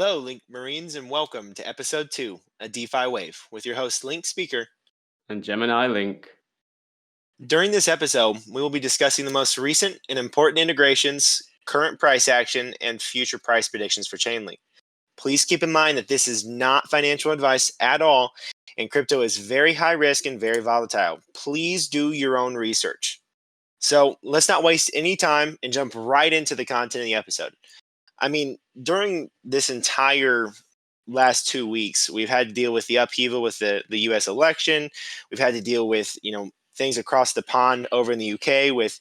Hello, Link Marines, and welcome to episode 2, A DeFi Wave, with your host, Link Speaker. And Gemini Link. During this episode, we will be discussing the most recent and important integrations, current price action, and future price predictions for Chainlink. Please keep in mind that this is not financial advice at all, and crypto is very high risk and very volatile. Please do your own research. So let's not waste any time and jump right into the content of the episode. I mean, during this entire last 2 weeks, we've had to deal with the upheaval with the U.S. election. We've had to deal with, things across the pond over in the UK with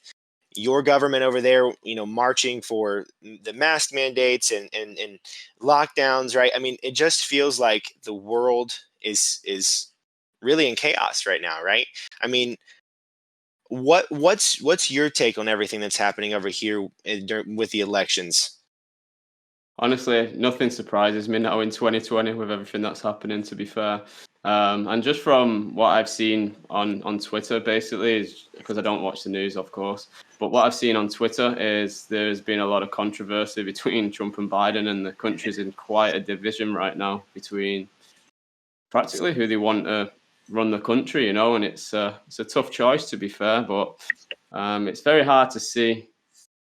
your government over there, marching for the mask mandates and lockdowns, right? I mean, it just feels like the world is really in chaos right now, right? I mean, what's your take on everything that's happening over here with the elections? Honestly, nothing surprises me now in 2020 with everything that's happening, to be fair. And just from what I've seen on Twitter, basically, is because I don't watch the news, of course, but what I've seen on Twitter is there's been a lot of controversy between Trump and Biden, and the country's in quite a division right now between practically who they want to run the country, and it's a tough choice, to be fair, but it's very hard to see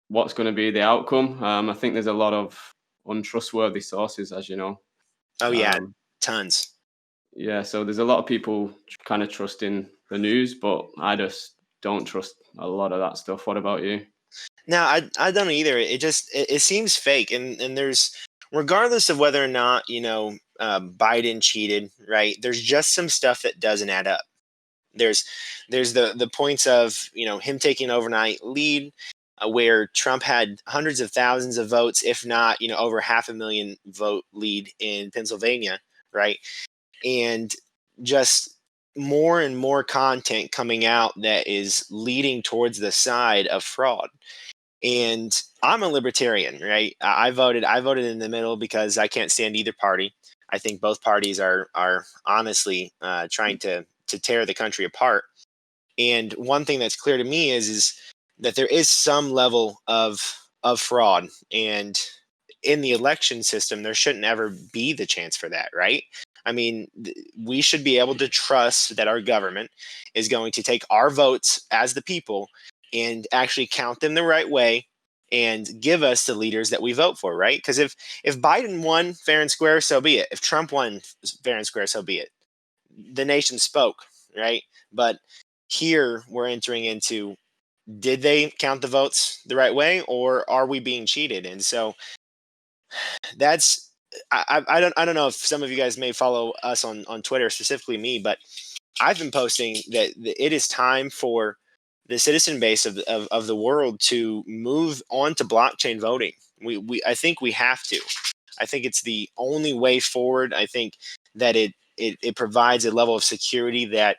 what's going to be the outcome. I think there's a lot of untrustworthy sources, as you know. Oh yeah, tons. Yeah, so there's a lot of people kind of trusting the news, but I just don't trust a lot of that stuff. What about you? No, I don't either. It seems fake, and there's, regardless of whether or not Biden cheated, right? There's just some stuff that doesn't add up. There's the points of him taking overnight lead, where Trump had hundreds of thousands of votes, if not over 500,000 vote lead in Pennsylvania, right? And just more and more content coming out that is leading towards the side of fraud. And I'm a libertarian, right? I voted in the middle because I can't stand either party. I think both parties are honestly trying to tear the country apart. And one thing that's clear to me is that there is some level of fraud, and in the election system there shouldn't ever be the chance for that, right? I mean, we should be able to trust that our government is going to take our votes as the people and actually count them the right way and give us the leaders that we vote for, right? Because if Biden won fair and square, so be it. If Trump won fair and square, so be it. The nation spoke, right? But here we're entering into, did they count the votes the right way, or are we being cheated? And so that's, I don't know if some of you guys may follow us on Twitter, specifically me, but I've been posting that it is time for the citizen base of the world to move on to blockchain voting. I think we have to. I think it's the only way forward. I think that it provides a level of security that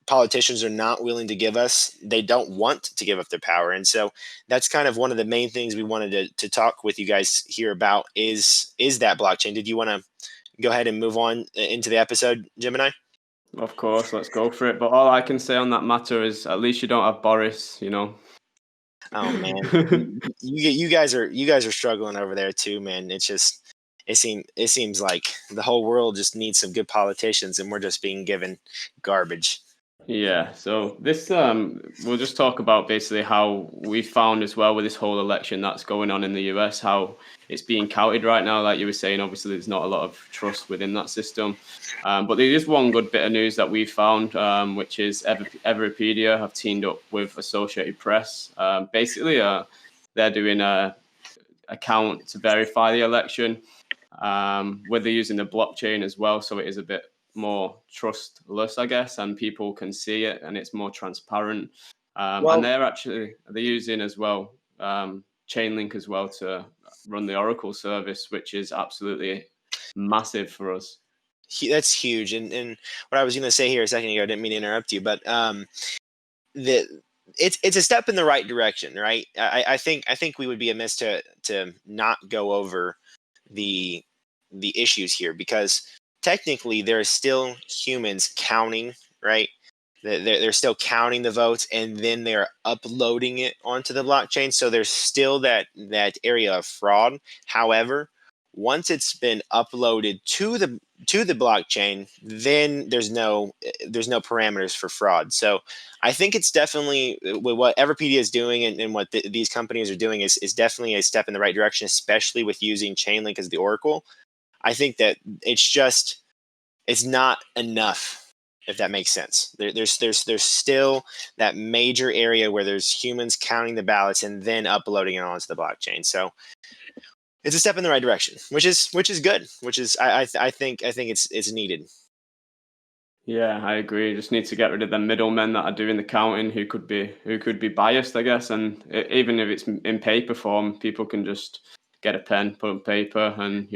politicians are not willing to give us. They don't want to give up their power. And so that's kind of one of the main things we wanted to talk with you guys here about is that blockchain. Did you want to go ahead and move on into the episode, Gemini? Of course, let's go for it. But all I can say on that matter is at least you don't have Boris, Oh man, you guys are struggling over there too, man. It's just it seems like the whole world just needs some good politicians, and we're just being given garbage. Yeah, so this we'll just talk about basically how we found as well with this whole election that's going on in the US, how it's being counted right now. Like you were saying, obviously there's not a lot of trust within that system. But there is one good bit of news that we found, which is Everpedia have teamed up with Associated Press. Basically, they're doing a account to verify the election, where they're using the blockchain as well, so it is a bit more trustless, I guess, and people can see it and it's more transparent. And they're using as well Chainlink as well to run the Oracle service, which is absolutely massive for us. That's huge. And what I was going to say here a second ago, I didn't mean to interrupt you, but it's a step in the right direction, right? I think we would be amiss to not go over the issues here, because technically there are still humans counting, right? They're still counting the votes, and then they're uploading it onto the blockchain. So there's still that area of fraud. However, once it's been uploaded to the blockchain, then there's no parameters for fraud. So I think it's definitely with what Everpedia is doing and what these companies are doing is definitely a step in the right direction, especially with using Chainlink as the oracle. I think that it's not enough, if that makes sense. There's still that major area where there's humans counting the ballots and then uploading it onto the blockchain. So it's a step in the right direction, which is good. Which is I think it's needed. Yeah, I agree. Just need to get rid of the middlemen that are doing the counting, who could be biased, I guess. And even if it's in paper form, people can just get a pen, put on paper, and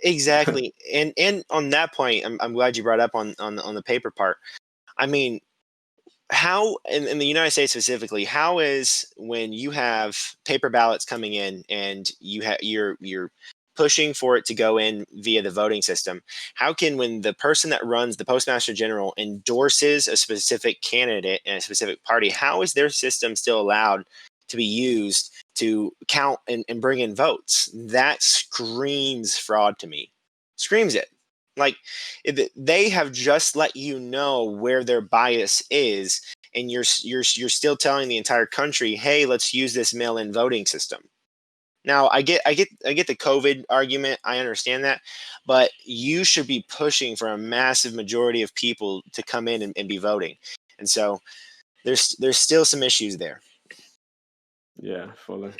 Exactly. And on that point, I'm glad you brought up on the paper part. I mean, how in the United States specifically, how is when you have paper ballots coming in and you're pushing for it to go in via the voting system, how can, when the person that runs the postmaster general endorses a specific candidate and a specific party, how is their system still allowed to be used to count and bring in votes? That screams fraud to me. Screams it. Like, they have just let you know where their bias is, and you're still telling the entire country, hey, let's use this mail-in voting system. Now, I get the COVID argument. I understand that, but you should be pushing for a massive majority of people to come in and be voting. And so there's still some issues there. Yeah, fully.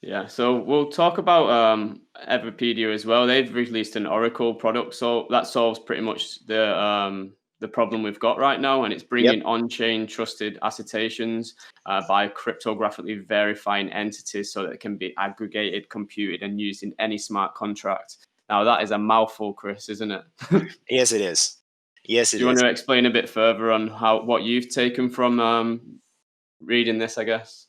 Yeah, so we'll talk about Everpedia as well. They've released an Oracle product, so that solves pretty much the problem we've got right now, and it's Yep. bringing on-chain trusted assertions by cryptographically verifying entities so that it can be aggregated, computed, and used in any smart contract. Now that is a mouthful, Chris, isn't it? Do Yes, it is. Yes, it you want is. to explain a bit further on what you've taken from reading this, I guess?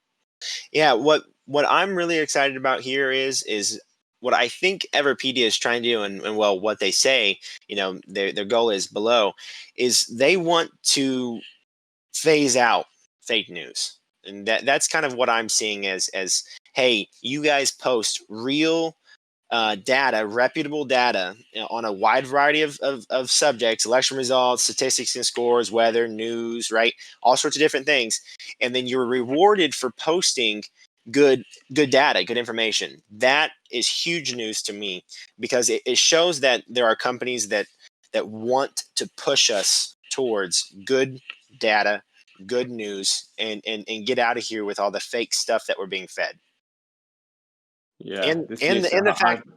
Yeah, what I'm really excited about here is what I think Everpedia is trying to do, and well, what they say, their goal is below, is they want to phase out fake news, and that's kind of what I'm seeing as hey, you guys post real data, reputable data, on a wide variety of subjects, election results, statistics and scores, weather, news, right? All sorts of different things. And then you're rewarded for posting good data, good information. That is huge news to me, because it shows that there are companies that want to push us towards good data, good news, and get out of here with all the fake stuff that we're being fed. Yeah, And this and needs the, to. and the fact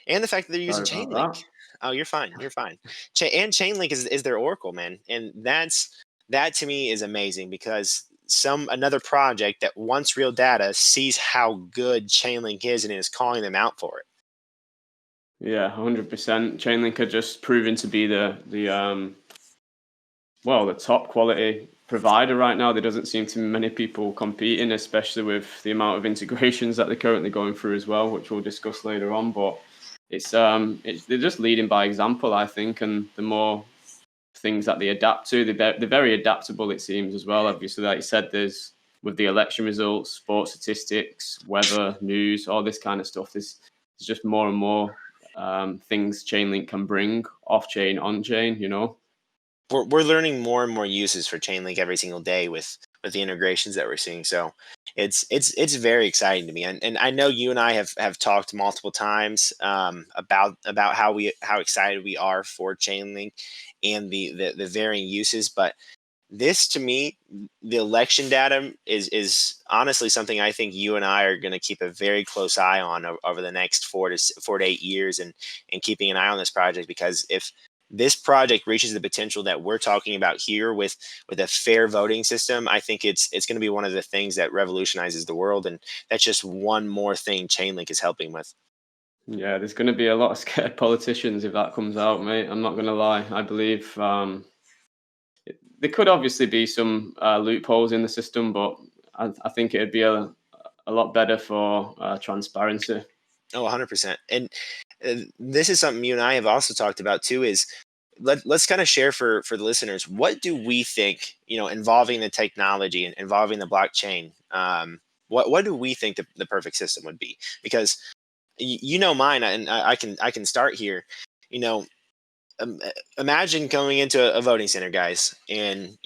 and the fact that they're using Sorry about Chainlink. that. Oh, you're fine. You're fine. And Chainlink is their oracle, man, and that to me is amazing, because another project that wants real data sees how good Chainlink is and is calling them out for it. Yeah, 100%. Chainlink are just proving to be the top quality provider right now. There doesn't seem to be many people competing, especially with the amount of integrations that they're currently going through as well, which we'll discuss later on. But they're just leading by example, I think, and the more things that they adapt to, they're very adaptable, it seems, as well. Obviously, like you said, there's with the election results, sports statistics, weather, news, all this kind of stuff. There's just more and more things Chainlink can bring off chain, on chain. We're learning more and more uses for Chainlink every single day with the integrations that we're seeing. So it's very exciting to me. And I know you and I have talked multiple times about how excited we are for Chainlink and the varying uses. But this, to me, the election data is honestly something I think you and I are going to keep a very close eye on over the next 4 to 8 years, and keeping an eye on this project, because if this project reaches the potential that we're talking about here with a fair voting system, I think it's going to be one of the things that revolutionizes the world, and that's just one more thing Chainlink is helping with. Yeah, there's going to be a lot of scared politicians if that comes out, mate. I'm not going to lie. I believe there could obviously be some loopholes in the system, but I think it'd be a lot better for transparency. Oh, 100%. And this is something you and I have also talked about too, is let's kind of share for the listeners, what do we think, involving the technology and involving the blockchain, what do we think the perfect system would be? Because you know mine, and I can start here. You know, imagine going into a voting center, guys, and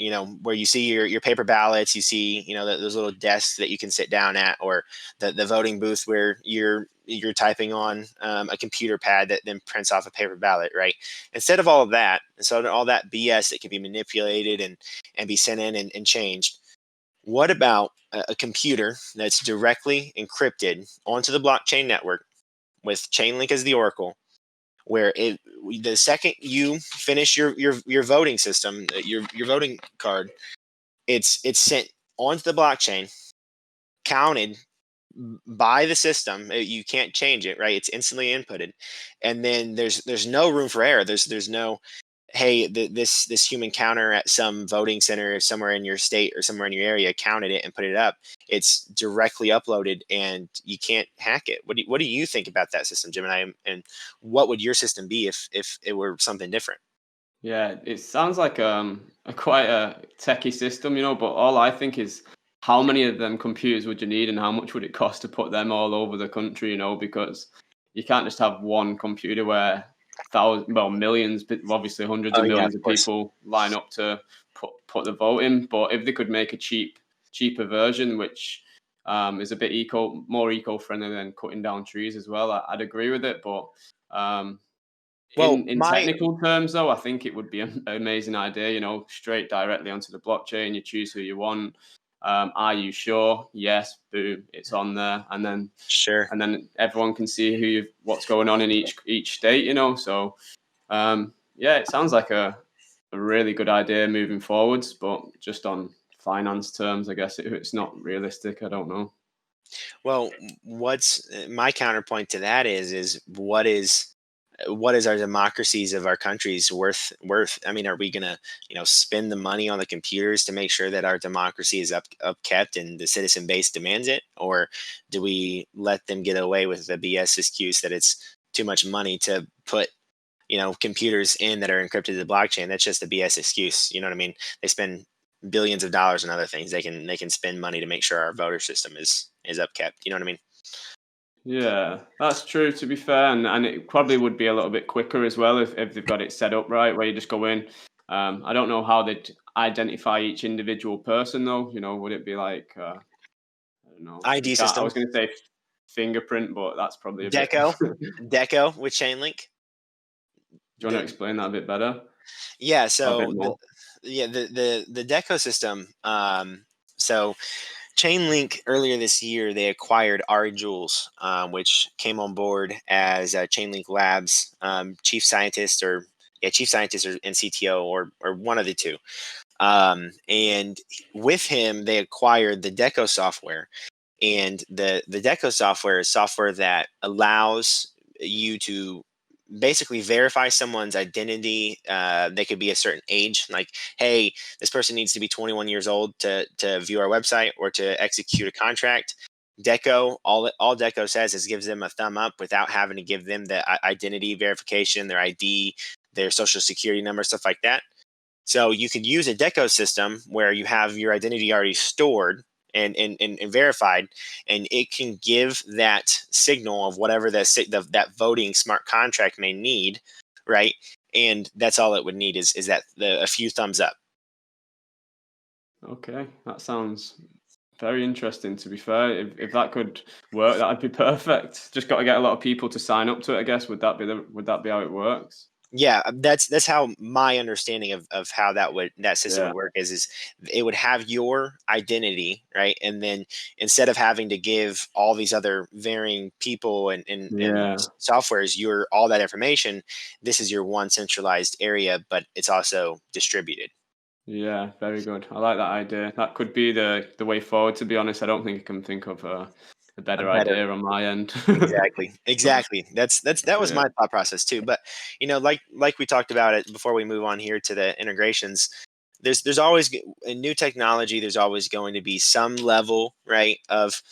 where you see your paper ballots, you see those little desks that you can sit down at, or the voting booth where you're typing on a computer pad that then prints off a paper ballot, right? Instead of all of that, instead of all that BS that can be manipulated and be sent in and changed, what about a computer that's directly encrypted onto the blockchain network with Chainlink as the oracle, where the second you finish your voting system, your voting card, it's sent onto the blockchain, counted by the system. You can't change it, right? It's instantly inputted, and then there's no room for error. There's no, hey, this human counter at some voting center somewhere in your state or somewhere in your area counted it and put it up. It's directly uploaded, and you can't hack it. What do you think about that system, Gemini? And what would your system be if it were something different? Yeah, it sounds like a quite a techie system, but all I think is how many of them computers would you need and how much would it cost to put them all over the country, because you can't just have one computer where millions, but obviously hundreds Oh of yeah, of millions of course. people line up to put the vote in. But if they could make a cheaper version, which is a bit more eco-friendly than cutting down trees as well, I'd agree with it. But um, Well, in technical terms, though, I think it would be an amazing idea. Straight directly onto the blockchain. You choose who you want. Are you sure? Yes. Boom. It's on there, sure. and then everyone can see what's going on in each state. So yeah, it sounds like a really good idea moving forwards, but just on finance terms, I guess it's not realistic. I don't know. Well, what's my counterpoint to that is what is our democracies of our countries worth? I mean, are we gonna spend the money on the computers to make sure that our democracy is upkept and the citizen base demands it, or do we let them get away with the BS excuse that it's too much money to put computers in that are encrypted to the blockchain? That's just a BS excuse. You know what I mean? They spend billions of dollars on other things. They can spend money to make sure our voter system is upkept. You know what I mean? Yeah, that's true, to be fair, and it probably would be a little bit quicker as well if they've got it set up right, where you just go in. I don't know how they'd identify each individual person, though. Would it be like, I don't know, you ID can't. I system. was going to say fingerprint, but that's probably a bit. Deco, Do Deco with Chainlink. you want to The explain that a bit better, Yeah, a bit so more? the Deco system. So Chainlink earlier this year they acquired Ari Jules, which came on board as Chainlink Labs chief scientist and CTO, or one of the two. And with him, they acquired the Deco software, and the Deco software is software that allows you to basically verify someone's identity. They could be a certain age, like, hey, this person needs to be 21 years old to view our website or to execute a contract. Deco, all Deco says is gives them a thumb up without having to give them the identity verification, their ID, their social security number, stuff like that. So you could use a Deco system where you have your identity already stored and verified, and it can give that signal of whatever that voting smart contract may need, right? And that's all it would need is that a few thumbs up. Okay, that sounds very interesting. To be fair, if that could work, that'd be perfect. Just got to get a lot of people to sign up to it, I guess. Would that be how it works? Yeah, that's how my understanding of how that system Yeah. would work is it would have your identity, right? And then instead of having to give all these other varying people and Yeah. softwares your all that information, this is your one centralized area, but it's also distributed. Yeah, very good. I like that idea. That could be the way forward, to be honest. I don't think I can think of a A better better idea on my end. Exactly. That was Yeah. my thought process too. But like we talked about it before we move on here to the integrations, there's always in new technology, there's always going to be some level, right, of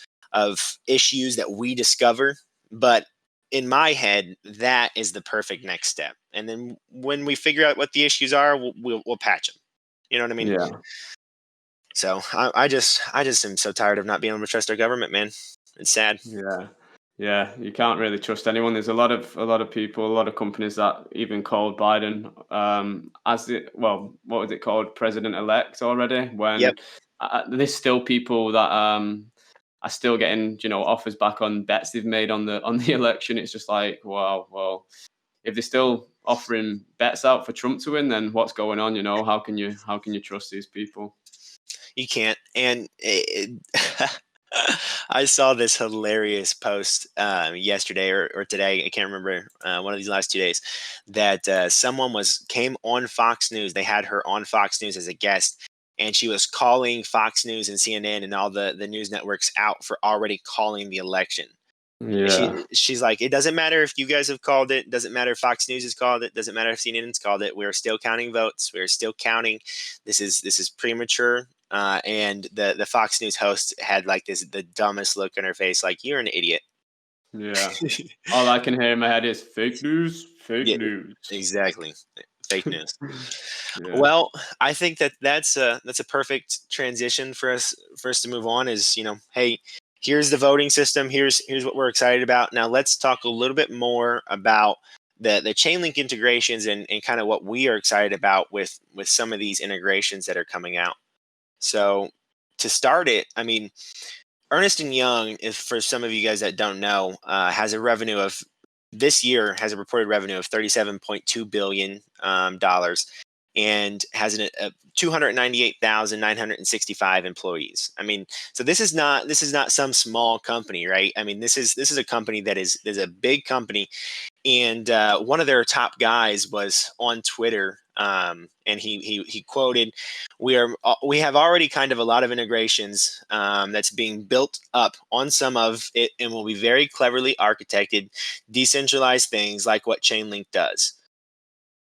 issues that we discover. But in my head, that is the perfect next step. And then when we figure out what the issues are, we'll patch them. You know what I mean? Yeah. So I just am so tired of not being able to trust our government, man. It's sad. Yeah. Yeah, you can't really trust anyone. There's a lot of people, a lot of companies that even called Biden as the well, what was it called, president elect already? Yep. When there's still people that are still getting offers back on bets they've made on the election. It's just like, wow, well, if they're still offering bets out for Trump to win, then what's going on? How can you trust these people? You can't. And I saw this hilarious post yesterday or today. I can't remember, one of these last 2 days, that someone came on Fox News. They had her on Fox News as a guest, and she was calling Fox News and CNN and all the news networks out for already calling the election. Yeah, She's like, it doesn't matter if you guys have called it. Doesn't matter if Fox News has called it. Doesn't matter if CNN's called it. We're still counting votes. We're still counting. This is premature. And the Fox News host had like the dumbest look on her face, like, you're an idiot. yeah. All I can hear in my head is fake news, fake Yeah, news. exactly. Fake news. Yeah. Well, I think that's a perfect transition for us to move on. Is, hey, here's the voting system. Here's what we're excited about. Now let's talk a little bit more about the Chainlink integrations and kind of what we are excited about with some of these integrations that are coming out. So to start it, I mean, Ernest and Young, if for some of you guys that don't know, has a revenue of this year has a reported revenue of $37.2 billion dollars, and has 298,965 employees. I mean, so this is not some small company, right? I mean, this is a company that is a big company, and one of their top guys was on Twitter, and he quoted, "We have already kind of a lot of integrations that's being built up on some of it, and will be very cleverly architected, decentralized things like what Chainlink does."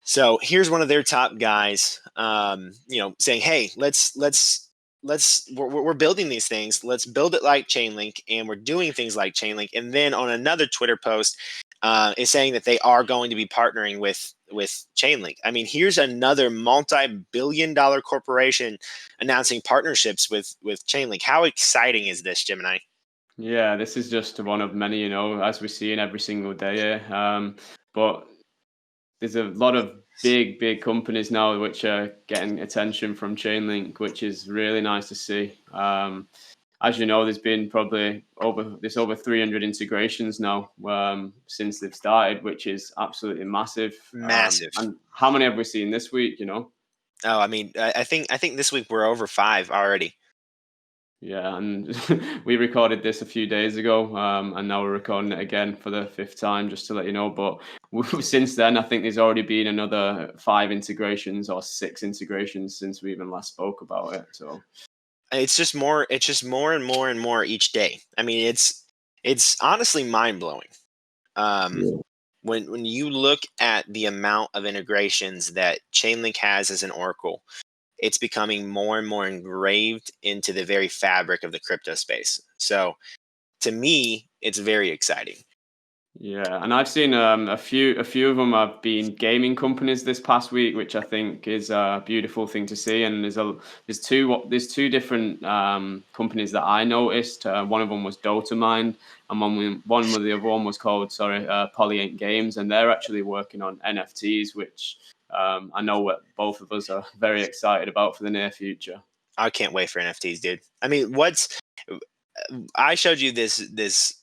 So here's one of their top guys, saying, "Hey, we're building these things. Let's build it like Chainlink, and we're doing things like Chainlink." And then on another Twitter post, is saying that they are going to be partnering with Chainlink. I mean, here's another multi-billion-dollar corporation announcing partnerships with Chainlink. How exciting is this, Gemini? Yeah, this is just one of many, as we see in every single day here. But there's a lot of big companies now which are getting attention from Chainlink, which is really nice to see. As you know, there's been probably over 300 integrations now since they've started, which is absolutely massive. Massive. And how many have we seen this week? Oh, I mean, I think this week we're over five already. Yeah, and we recorded this a few days ago, and now we're recording it again for the fifth time, just to let you know. But since then, I think there's already been another 5 integrations or 6 integrations since we even last spoke about it. So It's just more and more and more each day. I mean, it's honestly mind blowing. Um, yeah, when you look at the amount of integrations that Chainlink has as an oracle, it's becoming more and more engraved into the very fabric of the crypto space. So to me, it's very exciting. yeah, and I've seen a few of them have been gaming companies this past week, which I think is a beautiful thing to see. And there's two different companies that I noticed. One of them was Dota Mind, and one of the other one was called Polyant Games, and they're actually working on NFTs, which I know what both of us are very excited about for the near future. I can't wait for NFTs, dude. I mean, I showed you this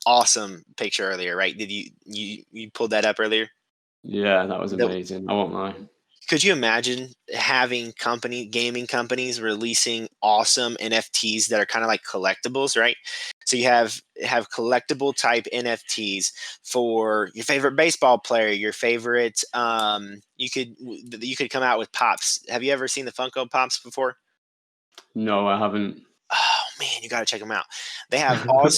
awesome picture earlier, right? Did you pulled that up earlier? Yeah, that was The, amazing. I won't lie. Could you imagine having gaming companies releasing awesome NFTs that are kind of like collectibles, right? So you have collectible type NFTs for your favorite baseball player, your favorite. You could come out with pops. Have you ever seen the Funko Pops before? No, I haven't. Oh man, you got to check them out. They have all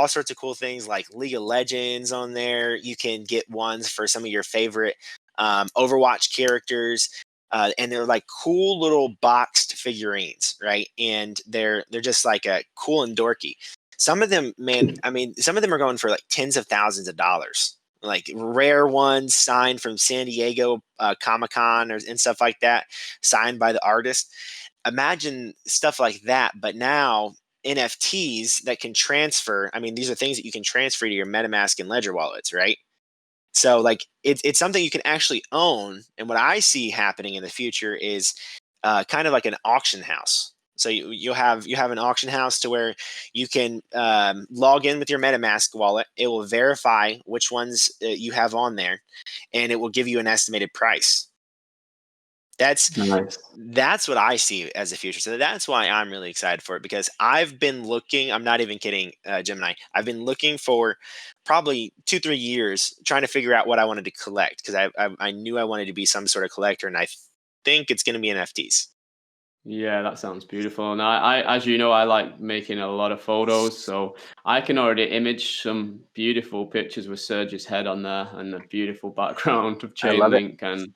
sorts of cool things like League of Legends on there. You can get ones for some of your favorite Overwatch characters, and they're like cool little boxed figurines, right? And they're just like a cool and dorky. Some of them, man, I mean, some of them are going for like tens of thousands of dollars. Like rare ones signed from San Diego Comic Con and stuff like that, signed by the artist. Imagine stuff like that, but now NFTs that can transfer. I mean, these are things that you can transfer to your MetaMask and Ledger wallets, right? So like it's something you can actually own. And what I see happening in the future is kind of like an auction house. So you have an auction house to where you can log in with your MetaMask wallet. It will verify which ones you have on there, and it will give you an estimated price. That's Nice. that's what I see as the future. So that's why I'm really excited for it, because I've been looking. I'm not even kidding, Gemini. I've been looking for probably 2-3 years trying to figure out what I wanted to collect, because I knew I wanted to be some sort of collector, and I think it's going to be NFTs. Yeah, that sounds beautiful. And as you know, I like making a lot of photos, so I can already image some beautiful pictures with Serge's head on there and the beautiful background of I love it. Chainlink. And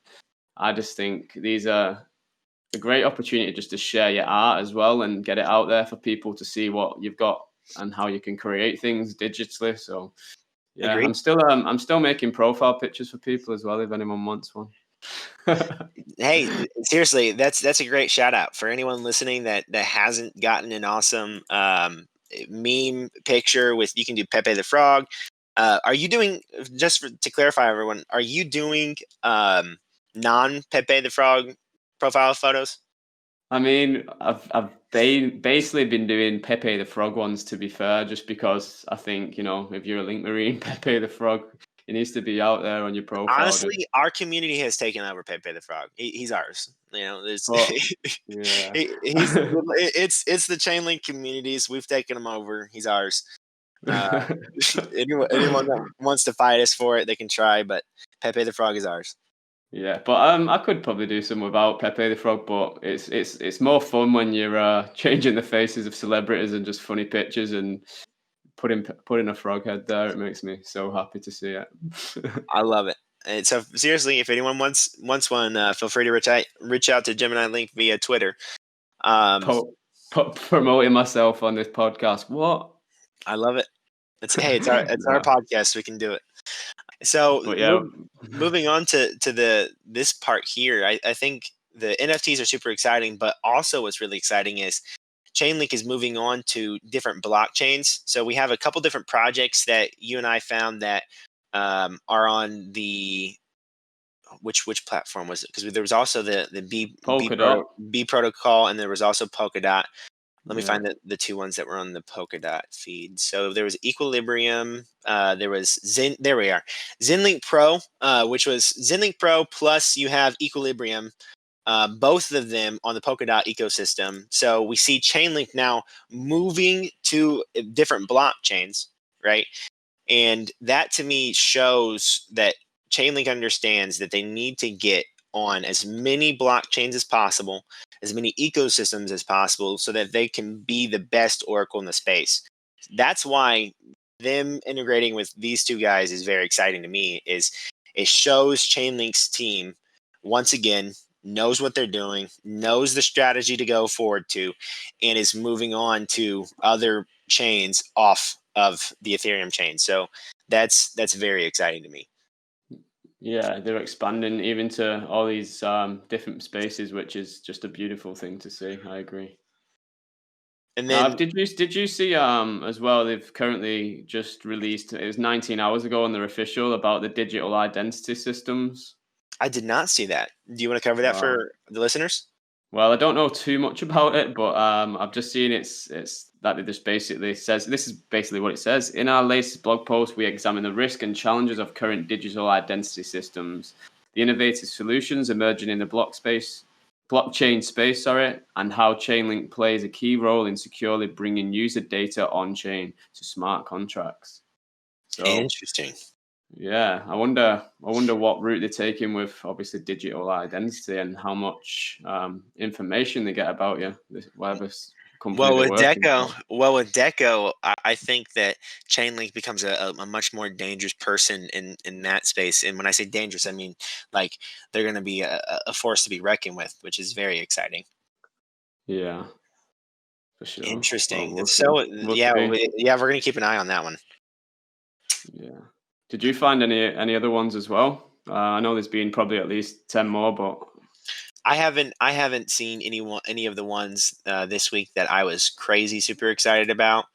I just think these are a great opportunity just to share your art as well and get it out there for people to see what you've got and how you can create things digitally. So yeah, Agreed. I'm still making profile pictures for people as well if anyone wants one. Hey, seriously, that's a great shout out for anyone listening that hasn't gotten an awesome meme picture with. You can do Pepe the Frog. Are you doing, to clarify, everyone? Are you doing non Pepe the Frog profile photos? I mean, I've basically been doing Pepe the Frog ones, to be fair, just because I think, if you're a Link Marine, Pepe the Frog, it needs to be out there on your profile. Honestly, our community has taken over Pepe the Frog. He's ours. But yeah. It's the Chainlink communities. We've taken him over. He's ours. Uh, anyone that wants to fight us for it, they can try. But Pepe the Frog is ours. Yeah, but I could probably do some without Pepe the Frog, but it's more fun when you're changing the faces of celebrities and just funny pictures and putting a frog head there. It makes me so happy to see it. I love it. And so seriously, if anyone wants one, feel free to reach out to Gemini Link via Twitter. Promoting myself on this podcast. What? I love it. It's our Yeah. podcast. We can do it. So But yeah. moving on to this part here, I think the NFTs are super exciting, but also what's really exciting is Chainlink is moving on to different blockchains. So we have a couple different projects that you and I found that are on the which platform was it? Because there was also the B protocol, and there was also Polkadot. Let me find the two ones that were on the Polkadot feed. So there was Equilibrium. There was Zen. There we are. ZenLink Pro, which was ZenLink Pro plus you have Equilibrium. Both of them on the Polkadot ecosystem. So we see Chainlink now moving to different blockchains, right? And that to me shows that Chainlink understands that they need to get on as many blockchains as possible, as many ecosystems as possible, so that they can be the best Oracle in the space. That's why them integrating with these two guys is very exciting to me. Is it shows Chainlink's team once again knows what they're doing, knows the strategy to go forward to, and is moving on to other chains off of the Ethereum chain. So that's very exciting to me. Yeah, they're expanding even to all these different spaces, which is just a beautiful thing to see. I agree. And Now, then did you see as well? They've currently just released. It was 19 hours ago on their official about the digital identity systems. I did not see that. Do you want to cover that Wow. for the listeners? Well, I don't know too much about it, but I've just seen it's that it just basically says this is basically what it says. In our latest blog post, we examine the risk and challenges of current digital identity systems, the innovative solutions emerging in the blockchain space, sorry, and how Chainlink plays a key role in securely bringing user data on chain to smart contracts. So Interesting. yeah, I wonder what route they're taking with obviously digital identity and how much information they get about you, whatever company Well, they're with working for. Deco, I think that Chainlink becomes a much more dangerous person in that space. And when I say dangerous, I mean like they're going to be a force to be reckoned with, which is very exciting. Yeah, for sure. Well, Interesting. So we'll yeah, see. we're going to keep an eye on that one. Yeah. Did you find any other ones as well? I know there's been probably at least 10 more, but I haven't seen any of the ones this week that I was crazy super excited about.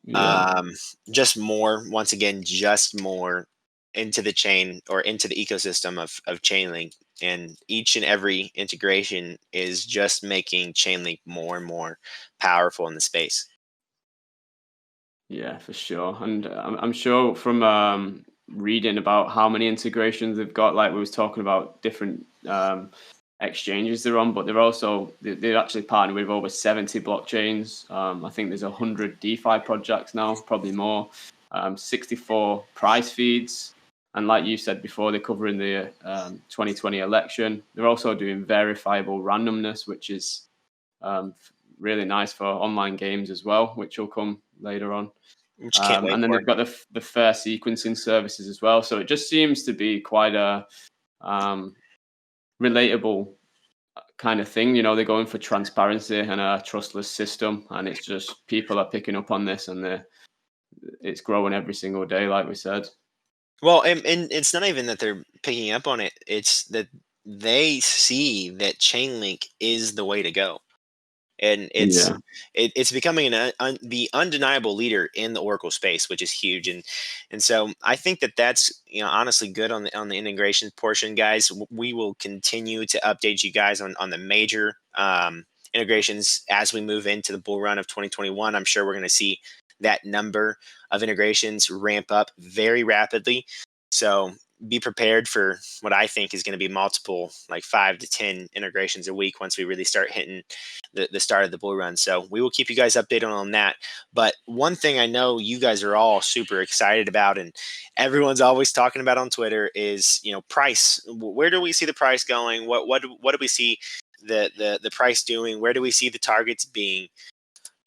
Yeah. Um, just more, once again, just more into the chain or into the ecosystem of Chainlink, and each and every integration is just making Chainlink more and more powerful in the space. Yeah, for sure. And I'm sure from reading about how many integrations they've got, like we was talking about different exchanges they're on, but they're actually partnered with over 70 blockchains. I think there's 100 DeFi projects now, probably more. 64 price feeds. And like you said before, they're covering the 2020 election. They're also doing verifiable randomness, which is um, really nice for online games as well, which will come later on. Which can't wait And then for. they've got the fair sequencing services as well. So it just seems to be quite a um, relatable kind of thing. You know, they're going for transparency and a trustless system, and it's just people are picking up on this, and it's growing every single day, like we said. Well, and it's not even that they're picking up on it; it's that they see that Chainlink is the way to go. And Yeah, it's becoming the undeniable leader in the Oracle space, which is huge. And so I think that that's, honestly good on the integration portion, guys. We will continue to update you guys on the major integrations as we move into the bull run of 2021. I'm sure we're going to see that number of integrations ramp up very rapidly. So be prepared for what I think is going to be multiple, like 5 to 10 integrations a week once we really start hitting the start of the bull run. So we will keep you guys updated on that. But one thing I know you guys are all super excited about, and everyone's always talking about on Twitter, is price. Where do we see the price going? What do we see the price doing? Where do we see the targets being?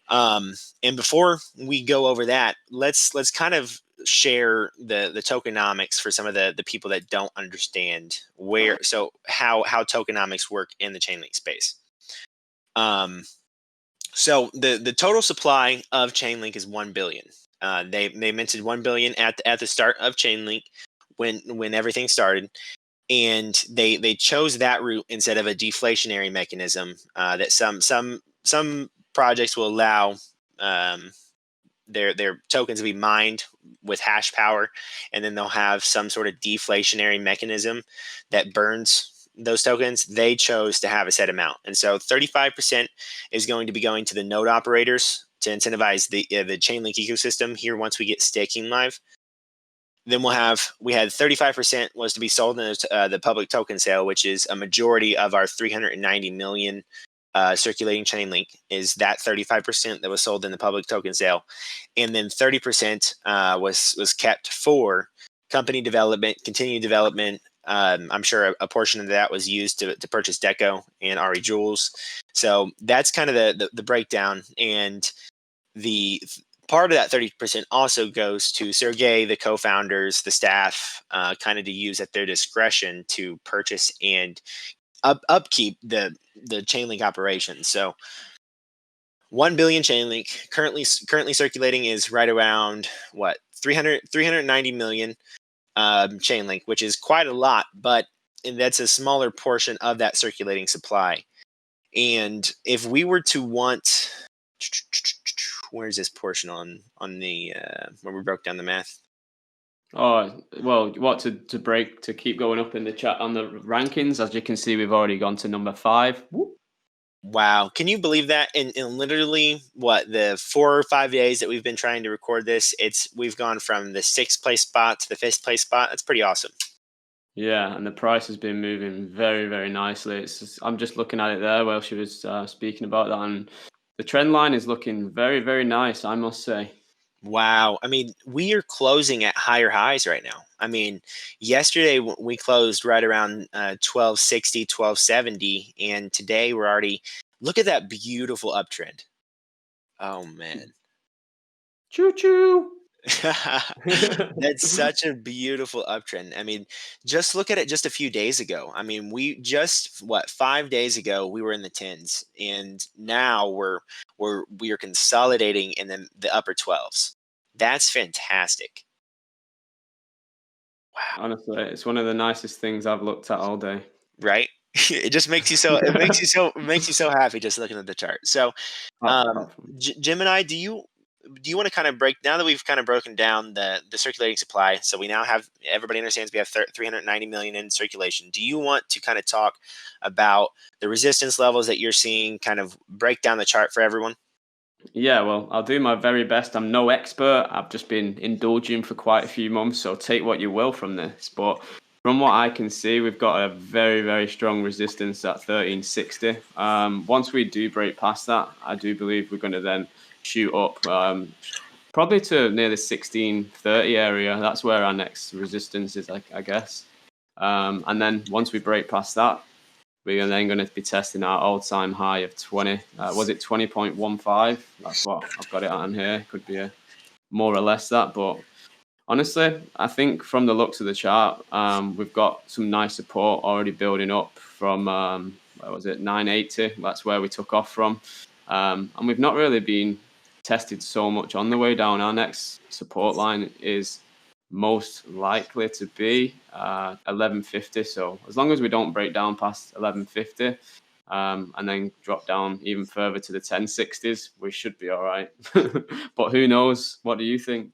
And before we go over that, let's kind of share the tokenomics for some of the people that don't understand how tokenomics work in the Chainlink space. Um, so the total supply of Chainlink is 1 billion. They mentioned 1 billion at the start of Chainlink when everything started, and they chose that route instead of a deflationary mechanism that some projects will allow um, their tokens to be mined with hash power, and then they'll have some sort of deflationary mechanism that burns those tokens. They chose to have a set amount, and so 35% is going to be going to the node operators to incentivize the Chainlink ecosystem here once we get staking live. Then we had 35% was to be sold in the public token sale, which is a majority of our 390 million circulating Chainlink, is that 35% that was sold in the public token sale. And then 30% was kept for company development, continued development. I'm sure a portion of that was used to purchase Deco and RE Jewels. So that's kind of the breakdown. And the part of that 30% also goes to Sergey, the co-founders, the staff, kind of to use at their discretion to purchase and upkeep the Chainlink operations. So 1 billion Chainlink currently circulating is right around what 390 million Chainlink, which is quite a lot, but that's a smaller portion of that circulating supply. And if we were to want, where's this portion on the where we broke down the math? Oh, well, what to keep going up in the chat on the rankings? As you can see, we've already gone to number 5. Whoop. Wow, can you believe that? In literally what, the 4 or 5 days that we've been trying to record this, we've gone from the 6th place spot to the 5th place spot. That's pretty awesome. Yeah, and the price has been moving very, very nicely. I'm just looking at it there while she was speaking about that, and the trend line is looking very, very nice, I must say. Wow. I mean, we are closing at higher highs right now. I mean, yesterday we closed right around 1260, 1270, and today we're already, look at that beautiful uptrend. Oh man. Choo choo. That's such a beautiful uptrend. I mean, just look at it just a few days ago. I mean, we just, what, 5 days ago we were in the tens, and now we are consolidating in the upper 12s. That's fantastic. Wow. Honestly, it's one of the nicest things I've looked at all day. Right? It just makes you so it makes you so happy just looking at the chart. So, Apart from Gemini, do you want to kind of break, now that we've kind of broken down the circulating supply, so we now have, everybody understands we have 390 million in circulation. Do you want to kind of talk about the resistance levels that you're seeing, kind of break down the chart for everyone? Yeah, well, I'll do my very best. I'm no expert. I've just been indulging for quite a few months, so take what you will from this. But from what I can see, we've got a very, very strong resistance at 1360. Once we do break past that, I do believe we're going to then shoot up probably to near the 1630 area. That's where our next resistance is, I guess. And then once we break past that, we are then going to be testing our all-time high of 20. Was it 20.15? That's what I've got it on here. Could be more or less that, but honestly, I think from the looks of the chart, we've got some nice support already building up from where was it, 980? That's where we took off from, and we've not really been tested so much on the way down. Our next support line is most likely to be 1150. So as long as we don't break down past 1150 and then drop down even further to the 1060s, we should be all right. But who knows? What do you think?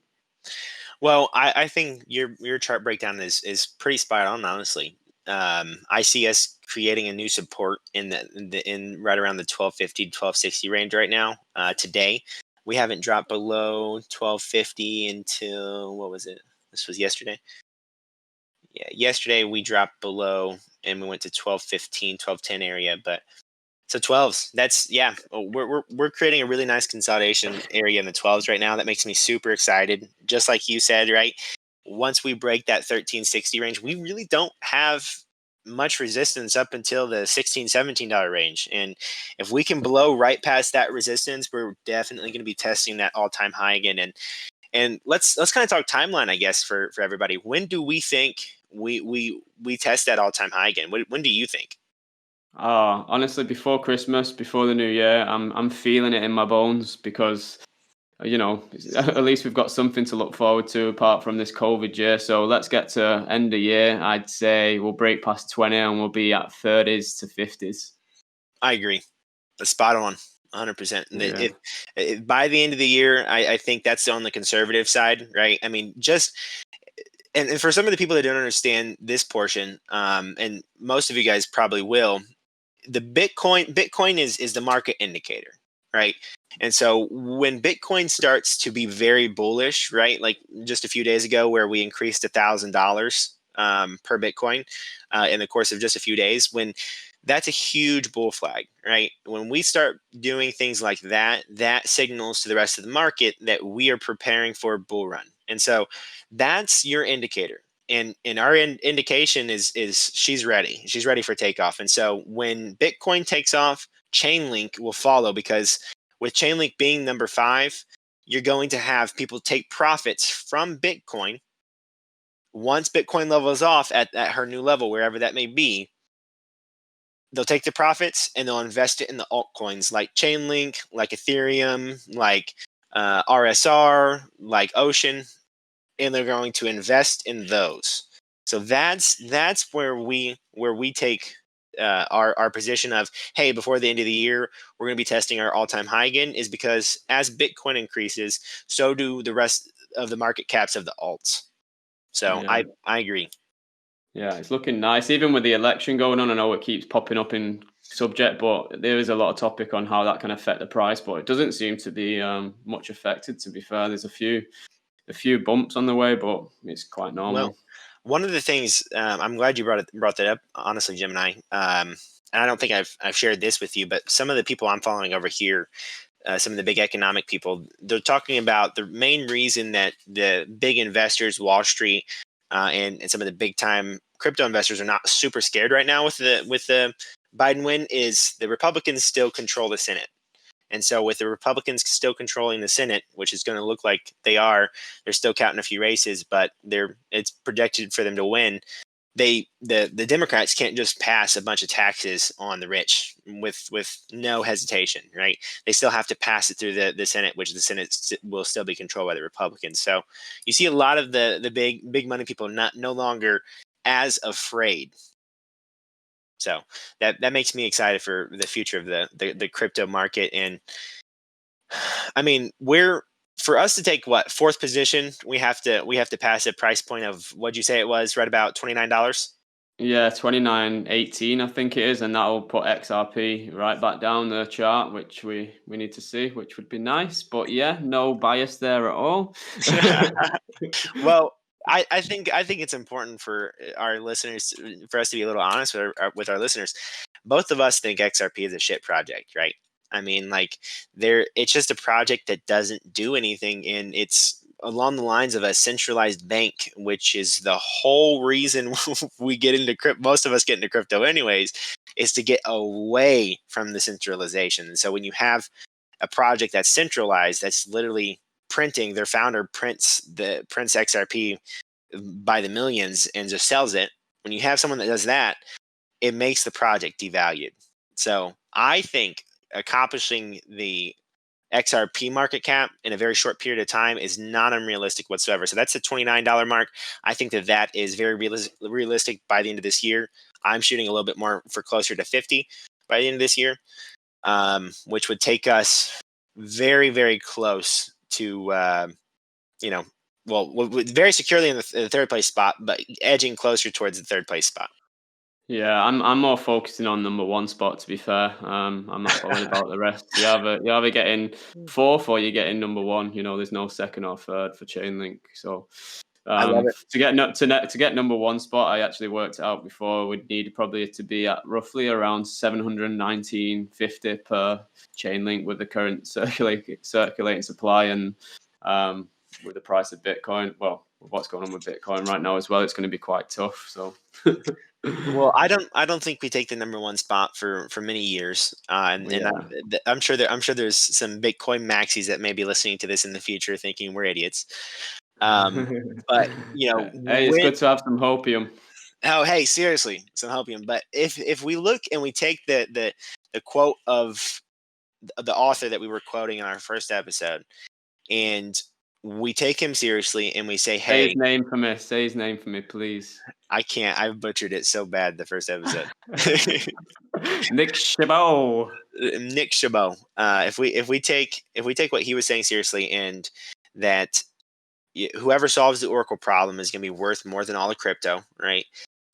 Well, I think your chart breakdown is pretty spot on, honestly. I see us creating a new support in right around the 1250 1260 range right now. Today, we haven't dropped below 1250 until, what was it? This was yesterday. Yeah, yesterday we dropped below and we went to 1215, 1210 area, but so 12s, that's, yeah, we're creating a really nice consolidation area in the 12s right now. That makes me super excited. Just like you said, right? Once we break that 1360 range, we really don't have much resistance up until the $16, $17 range. And if we can blow right past that resistance, we're definitely going to be testing that all-time high again. And let's kind of talk timeline, I guess, for everybody. When do we think we test that all-time high again? When do you think? Honestly, before Christmas, before the new year, I'm feeling it in my bones because you know at least we've got something to look forward to apart from this COVID year. So let's get to end of year. I'd say we'll break past 20 and we'll be at 30s to 50s. I agree. Spot on, 100%. And Yeah. by the end of the year, I think that's on the conservative side, right? I mean, just and for some of the people that don't understand this portion, and most of you guys probably will, the Bitcoin is the market indicator, right? And so when Bitcoin starts to be very bullish, right, like just a few days ago where we increased $1,000 per Bitcoin in the course of just a few days, when that's a huge bull flag, right? When we start doing things like that, that signals to the rest of the market that we are preparing for a bull run. And so that's your indicator. And our indication is she's ready. She's ready for takeoff. And so when Bitcoin takes off, Chainlink will follow, because with Chainlink being number 5, you're going to have people take profits from Bitcoin. Once Bitcoin levels off at her new level, wherever that may be, they'll take the profits and they'll invest it in the altcoins like Chainlink, like Ethereum, like RSR, like Ocean, and they're going to invest in those. So that's where we take our position of, hey, before the end of the year, we're going to be testing our all-time high again, is because as Bitcoin increases, so do the rest of the market caps of the alts. So Yeah. I agree. Yeah, it's looking nice. Even with the election going on, I know it keeps popping up in subject, but there is a lot of topic on how that can affect the price. But it doesn't seem to be much affected. To be fair, there's a few bumps on the way, but it's quite Well, normal. one of the things, I'm glad you brought that up, honestly, Gemini. And I don't think I've shared this with you, but some of the people I'm following over here, some of the big economic people, they're talking about the main reason that the big investors, Wall Street, and some of the big time crypto investors are not super scared right now with the Biden win, is the Republicans still control the Senate. And so with the Republicans still controlling the Senate, which is going to look like they're still counting a few races, but it's projected for them to win. The Democrats can't just pass a bunch of taxes on the rich with no hesitation, right? They still have to pass it through the Senate, which the Senate will still be controlled by the Republicans. So you see a lot of the big money people no longer as afraid So that makes me excited for the future of the crypto market. And I mean, for us to take what, fourth position, we have to pass a price point of, what'd you say it was, right about $29? Yeah, 29.18 I think it is, and that'll put XRP right back down the chart, which we need to see, which would be nice. But yeah, no bias there at all. Well, I think it's important for our listeners, for us to be a little honest with our listeners. Both of us think XRP is a shit project, right? I mean, like, it's just a project that doesn't do anything, and it's along the lines of a centralized bank, which is the whole reason we get into crypto. Most of us get into crypto anyways, is to get away from the centralization. And so when you have a project that's centralized, that's literally printing, their founder prints XRP by the millions and just sells it. When you have someone that does that, it makes the project devalued. So I think accomplishing the XRP market cap in a very short period of time is not unrealistic whatsoever. So that's the $29 mark. I think that is very realistic by the end of this year. I'm shooting a little bit more for closer to 50 by the end of this year, which would take us very, very close to, very securely in the third place spot, but edging closer towards the third place spot. Yeah, I'm more focusing on number one spot, to be fair. I'm not bothered about the rest. You either getting fourth or you're getting number one. There's no second or third for Chainlink. So I love it. to get number one spot, I actually worked it out before. We'd need probably to be at roughly around 719.50 per Chainlink with the current circulating supply, and with the price of Bitcoin. Well, what's going on with Bitcoin right now as well, it's going to be quite tough. So. Well, I don't think we take the number one spot for many years, I'm sure there's some Bitcoin maxis that may be listening to this in the future thinking we're idiots. But hey, it's good to have some hopium. Oh, hey, seriously, some hopium. But if we look and we take the quote of the author that we were quoting in our first episode, and we take him seriously, and we say, Say hey, his name for me. Say his name for me, please. I can't. I butchered it so bad the first episode. Nick Chabot. Nick Chabot. If we take what he was saying seriously, and that whoever solves the Oracle problem is going to be worth more than all the crypto, right?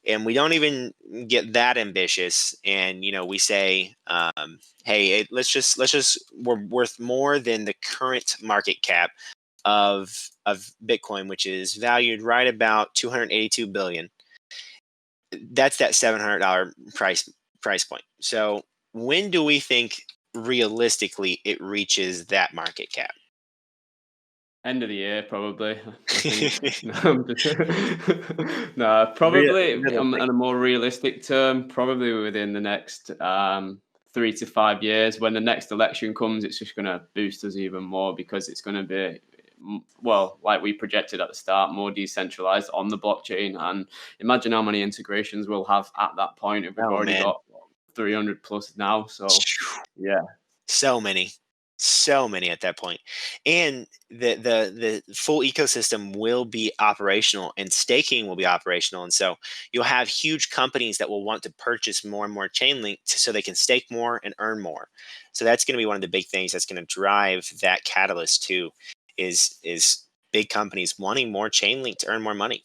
And we don't even get that ambitious, and we say, hey, we're worth more than the current market cap of Bitcoin, which is valued right about 282 billion. That's that $700 price point. So when do we think realistically it reaches that market cap? End of the year, probably. No, probably on a more realistic term, probably within the next 3 to 5 years. When the next election comes, it's just going to boost us even more, because it's going to be, well, like we projected at the start, more decentralized on the blockchain. And imagine how many integrations we'll have at that point if we've already got 300 plus now. So yeah, so many at that point. And the full ecosystem will be operational, and staking will be operational. And so you'll have huge companies that will want to purchase more and more Chainlink so they can stake more and earn more. So that's going to be one of the big things that's going to drive that catalyst too, is big companies wanting more Chainlink to earn more money.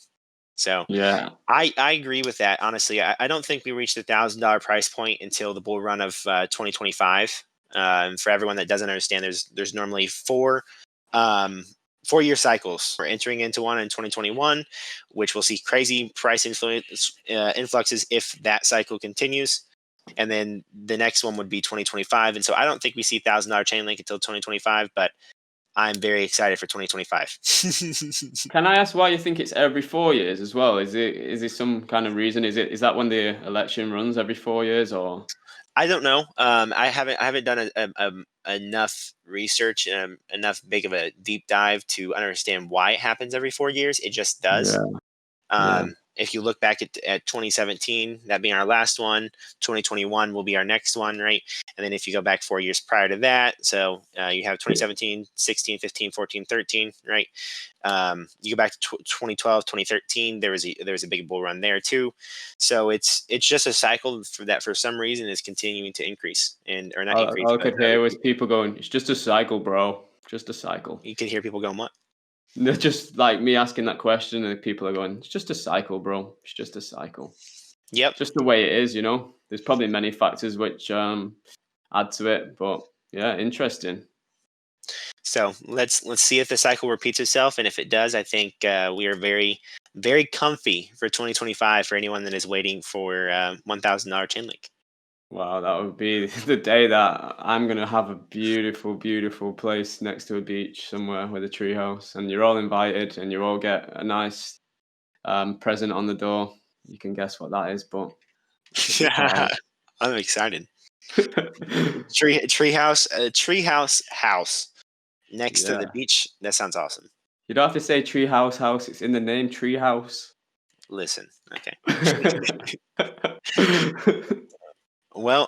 So yeah, I agree with that. Honestly, I don't think we reached the $1,000 price point until the bull run of 2025. And for everyone that doesn't understand, there's normally 4-year cycles. We're entering into one in 2021, which will see crazy price influxes if that cycle continues. And then the next one would be 2025. And so I don't think we see $1,000 Chainlink until 2025, but I'm very excited for 2025. Can I ask why you think it's every 4 years as well? Is there some kind of reason? Is that when the election runs every 4 years, or? I don't know. I haven't done enough research, enough big of a deep dive to understand why it happens every 4 years. It just does. Yeah. if you look back at 2017, that being our last one, 2021 will be our next one, right? And then if you go back 4 years prior to that, so you have 2017, 16, 15, 14, 13, right? You go back to 2012, 2013, there was a big bull run there too. So it's just a cycle for that for some reason is continuing to increase or not increase, All I but could hear was people going, "It's just a cycle, bro. Just a cycle." you can hear people going, "What?" They're just like me asking that question, and people are going, "It's just a cycle, bro. It's just a cycle." Yep. Just the way it is, you know. There's probably many factors which add to it, but yeah, interesting. So let's see if the cycle repeats itself, and if it does, I think we are very comfy for 2025 for anyone that is waiting for $1,000 Chainlink. Wow, that would be the day that I'm gonna have a beautiful, beautiful place next to a beach somewhere with a treehouse, and you're all invited, and you all get a nice present on the door. You can guess what that is, but it's a beach Yeah, house. I'm excited. Treehouse house next to the Yeah, beach. That sounds awesome. you don't have to say treehouse. It's in the name, treehouse. Listen, okay. Well,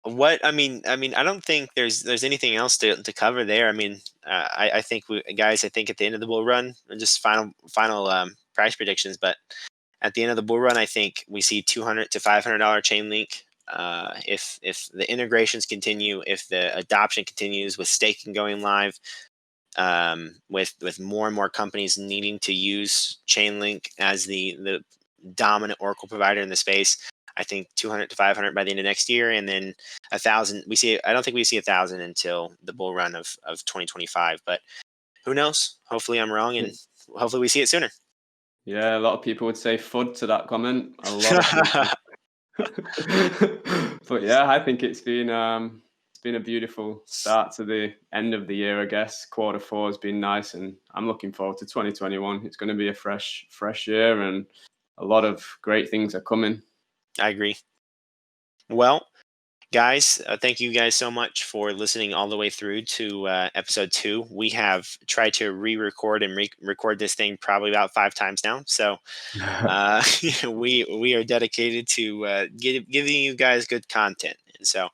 I don't think there's anything else to cover there. I mean, I think guys, I think at the end of the bull run, and just final price predictions, but at the end of the bull run, I think we see $200 to $500 chain link. If the integrations continue, if the adoption continues with staking going live, with more and more companies needing to use Chainlink as the dominant Oracle provider in the space, I think 200 to 500 by the end of next year, and then 1,000. I don't think we see 1,000 until the bull run of 2025. But who knows? Hopefully, I'm wrong, and hopefully, we see it sooner. Yeah, a lot of people would say FUD to that comment. A lot of people. But yeah, I think it's been a beautiful start to the end of the year, I guess. Quarter four has been nice, and I'm looking forward to 2021. It's going to be a fresh year, and a lot of great things are coming. I agree. Well, guys, thank you guys so much for listening all the way through to episode 2. We have tried to re-record and record this thing probably about 5 times now. So we are dedicated to giving you guys good content, and so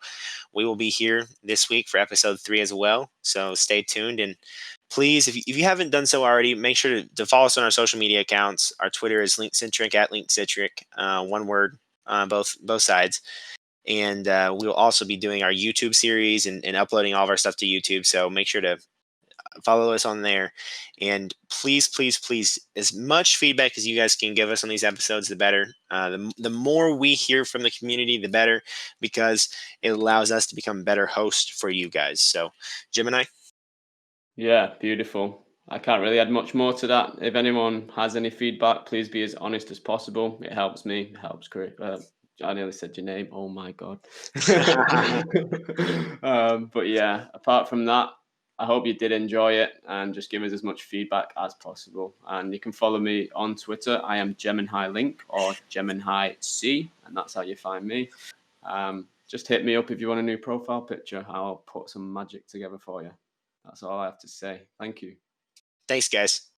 we will be here this week for episode 3 as well. So stay tuned, and please, if you haven't done so already, make sure to follow us on our social media accounts. Our Twitter is Linkcentric at Linkcentric, one word, both sides. And we will also be doing our YouTube series and uploading all of our stuff to YouTube. So make sure to follow us on there. And please, please, please, as much feedback as you guys can give us on these episodes, the better. The more we hear from the community, the better, because it allows us to become better hosts for you guys. So, Gemini. Yeah, beautiful. I can't really add much more to that. If anyone has any feedback, please be as honest as possible. It helps me, it helps create. I nearly said your name. Oh my god. But yeah, apart from that, I hope you did enjoy it and just give us as much feedback as possible. And you can follow me on Twitter. I am Gemini Link or Gemini C, and that's how you find me. Just hit me up if you want a new profile picture. I'll put some magic together for you. That's all I have to say. Thank you. Thanks, guys.